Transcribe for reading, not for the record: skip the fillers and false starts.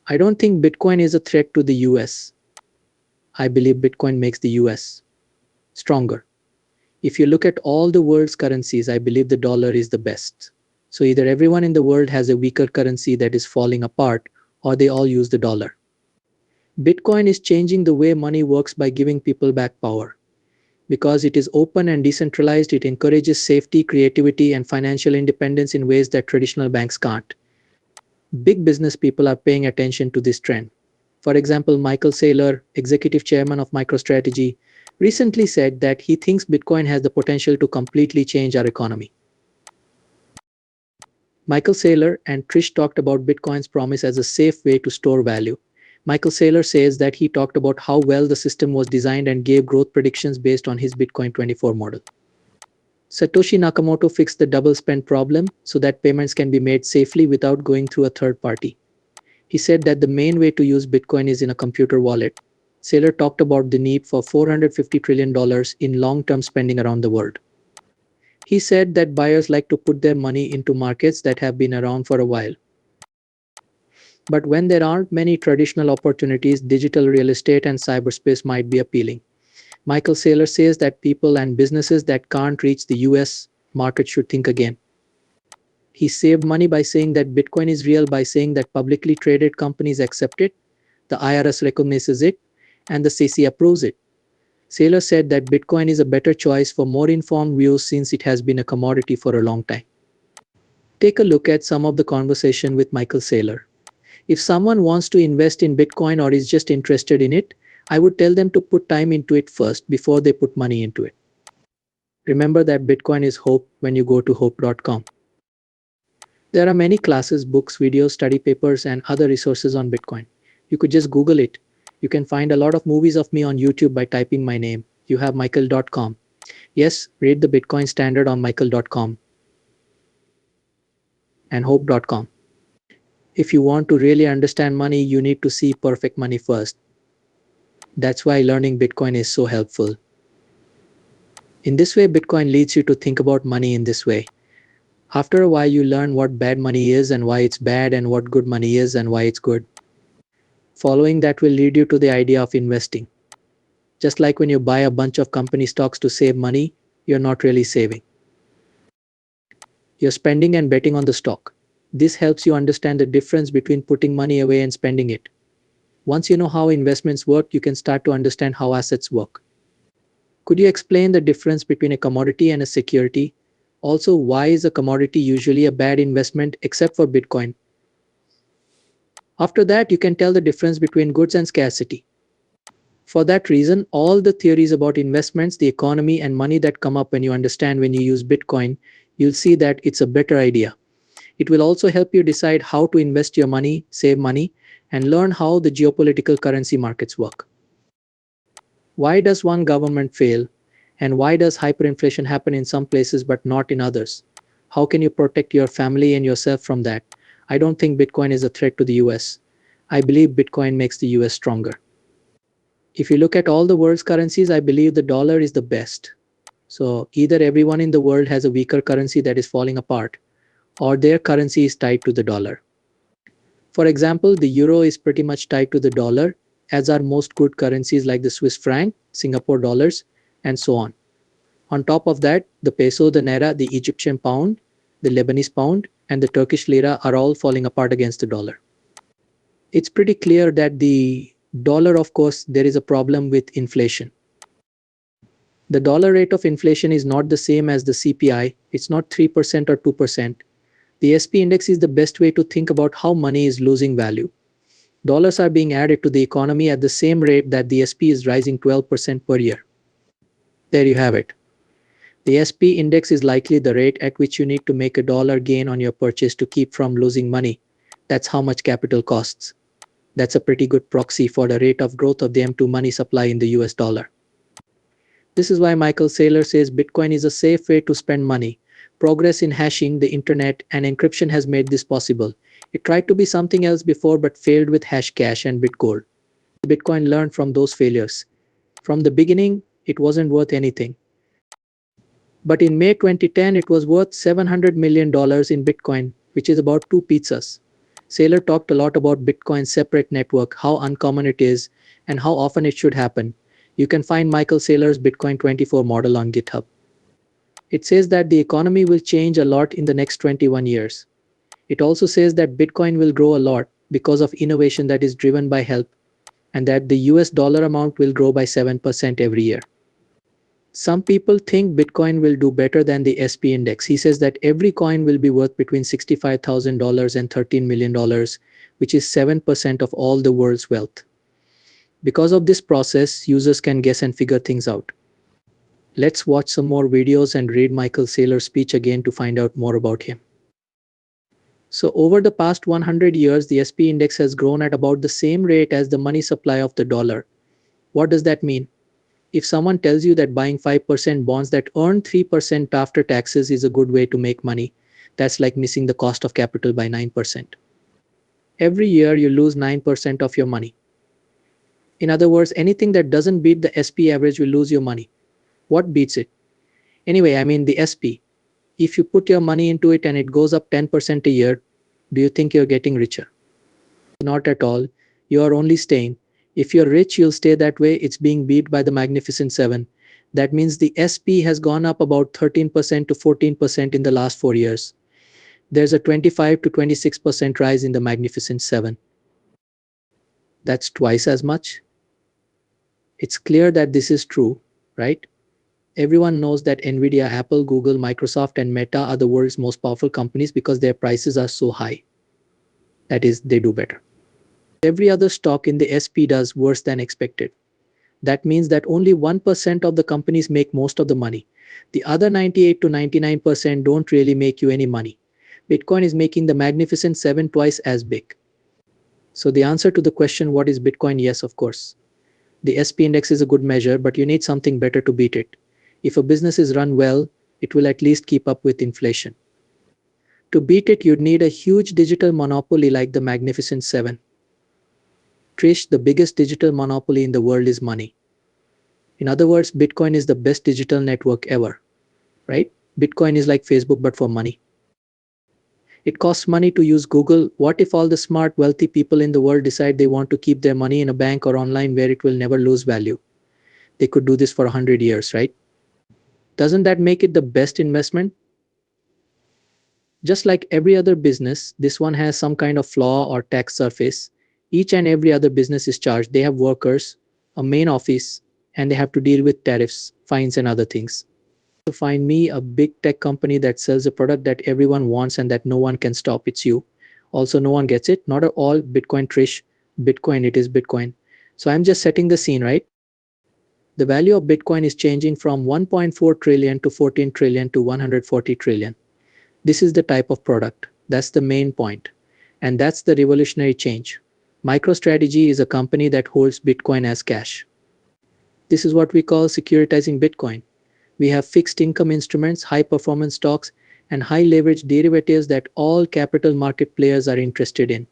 I don't think Bitcoin is a threat to the US. I believe Bitcoin makes the US stronger. If you look at all the world's currencies, I believe the dollar is the best. So either everyone in the world has a weaker currency that is falling apart, or they all use the dollar. Bitcoin is changing the way money works by giving people back power. Because it is open and decentralized, it encourages safety, creativity, and financial independence in ways that traditional banks can't. Big business people are paying attention to this trend. For example, Michael Saylor, executive chairman of MicroStrategy, recently said that he thinks Bitcoin has the potential to completely change our economy. Michael Saylor and Trish talked about Bitcoin's promise as a safe way to store value. Michael Saylor says that he talked about how well the system was designed and gave growth predictions based on his Bitcoin 24 model. Satoshi Nakamoto fixed the double spend problem so that payments can be made safely without going through a third party. He said that the main way to use Bitcoin is in a computer wallet. Saylor talked about the need for $450 trillion in long-term spending around the world. He said that buyers like to put their money into markets that have been around for a while. But when there aren't many traditional opportunities, digital real estate and cyberspace might be appealing. Michael Saylor says that people and businesses that can't reach the US market should think again. He saved money by saying that Bitcoin is real by saying that publicly traded companies accept it, the IRS recognizes it, and the SEC approves it. Saylor said that Bitcoin is a better choice for more informed views since it has been a commodity for a long time. Take a look at some of the conversation with Michael Saylor. If someone wants to invest in Bitcoin or is just interested in it, I would tell them to put time into it first before they put money into it. Remember that Bitcoin is hope when you go to hope.com. There are many classes, books, videos, study papers, and other resources on Bitcoin. You could just Google it. You can find a lot of movies of me on YouTube by typing my name. You have michael.com. Yes, read the Bitcoin standard on michael.com and hope.com. If you want to really understand money, you need to see perfect money first. That's why learning Bitcoin is so helpful. In this way, Bitcoin leads you to think about money in this way. After a while, you learn what bad money is and why it's bad, and what good money is and why it's good. Following that will lead you to the idea of investing. Just like when you buy a bunch of company stocks to save money, you're not really saving. You're spending and betting on the stock. This helps you understand the difference between putting money away and spending it. Once you know how investments work, you can start to understand how assets work. Could you explain the difference between a commodity and a security? Also, why is a commodity usually a bad investment except for Bitcoin? After that, you can tell the difference between goods and scarcity. For that reason, all the theories about investments, the economy, and money that come up when you use Bitcoin, you'll see that it's a better idea. It will also help you decide how to invest your money, save money, and learn how the geopolitical currency markets work. Why does one government fail? And why does hyperinflation happen in some places but not in others? How can you protect your family and yourself from that? I don't think Bitcoin is a threat to the US. I believe Bitcoin makes the US stronger. If you look at all the world's currencies, I believe the dollar is the best. So either everyone in the world has a weaker currency that is falling apart, or their currency is tied to the dollar. For example, the euro is pretty much tied to the dollar, as are most good currencies like the Swiss franc, Singapore dollars, and so on. On top of that, the peso, the naira, the Egyptian pound, the Lebanese pound, and the Turkish lira are all falling apart against the dollar. It's pretty clear that the dollar, of course, there is a problem with inflation. The dollar rate of inflation is not the same as the CPI. It's not 3% or 2%. The SP index is the best way to think about how money is losing value. Dollars are being added to the economy at the same rate that the SP is rising 12% per year. There you have it. The SP index is likely the rate at which you need to make a dollar gain on your purchase to keep from losing money. That's how much capital costs. That's a pretty good proxy for the rate of growth of the M2 money supply in the US dollar. This is why Michael Saylor says Bitcoin is a safe way to spend money. Progress in hashing, the internet, and encryption has made this possible. It tried to be something else before but failed with Hashcash and Bitgold. Bitcoin learned from those failures. From the beginning, it wasn't worth anything. But in May 2010, it was worth $700 million in Bitcoin, which is about 2 pizzas. Saylor talked a lot about Bitcoin's separate network, how uncommon it is, and how often it should happen. You can find Michael Saylor's Bitcoin 24 model on GitHub. It says that the economy will change a lot in the next 21 years. It also says that Bitcoin will grow a lot because of innovation that is driven by help, and that the US dollar amount will grow by 7% every year. Some people think Bitcoin will do better than the SP index. He says that every coin will be worth between $65,000 and $13 million, which is 7% of all the world's wealth. Because of this process, users can guess and figure things out. Let's watch some more videos and read Michael Saylor's speech again to find out more about him. So over the past 100 years, the SP index has grown at about the same rate as the money supply of the dollar. What does that mean? If someone tells you that buying 5% bonds that earn 3% after taxes is a good way to make money, that's like missing the cost of capital by 9%. Every year you lose 9% of your money. In other words, anything that doesn't beat the SP average will lose your money. What beats it? Anyway, I mean the SP. If you put your money into it and it goes up 10% a year, do you think you're getting richer? Not at all. You are only staying. If you're rich, you'll stay that way. It's being beat by the Magnificent Seven. That means the SP has gone up about 13% to 14% in the last 4 years. There's a 25 to 26% rise in the Magnificent Seven. That's twice as much. It's clear that this is true, right? Everyone knows that Nvidia, Apple, Google, Microsoft, and Meta are the world's most powerful companies because their prices are so high. That is, they do better. Every other stock in the SP does worse than expected. That means that only 1% of the companies make most of the money. The other 98 to 99% don't really make you any money. Bitcoin is making the Magnificent Seven twice as big. So the answer to the question, what is Bitcoin? Yes, of course. The SP index is a good measure, but you need something better to beat it. If a business is run well, it will at least keep up with inflation. To beat it, you'd need a huge digital monopoly like the Magnificent Seven. Trish, the biggest digital monopoly in the world is money. In other words, Bitcoin is the best digital network ever, right? Bitcoin is like Facebook but for money. It costs money to use Google. What if all the smart, wealthy people in the world decide they want to keep their money in a bank or online where it will never lose value? They could do this for 100 years, right? Doesn't that make it the best investment? Just like every other business, this one has some kind of flaw or tax surface. Each and every other business is charged. They have workers, a main office, and they have to deal with tariffs, fines, and other things. To find me a big tech company that sells a product that everyone wants and that no one can stop, it's you. Also, no one gets it. Not at all Bitcoin, Trish. Bitcoin, it is Bitcoin. So I'm just setting the scene, right? The value of Bitcoin is changing from 1.4 trillion to 14 trillion to 140 trillion. This is the type of product. That's the main point. And that's the revolutionary change. MicroStrategy is a company that holds Bitcoin as cash. This is what we call securitizing Bitcoin. We have fixed income instruments, high performance stocks, and high leverage derivatives that all capital market players are interested in.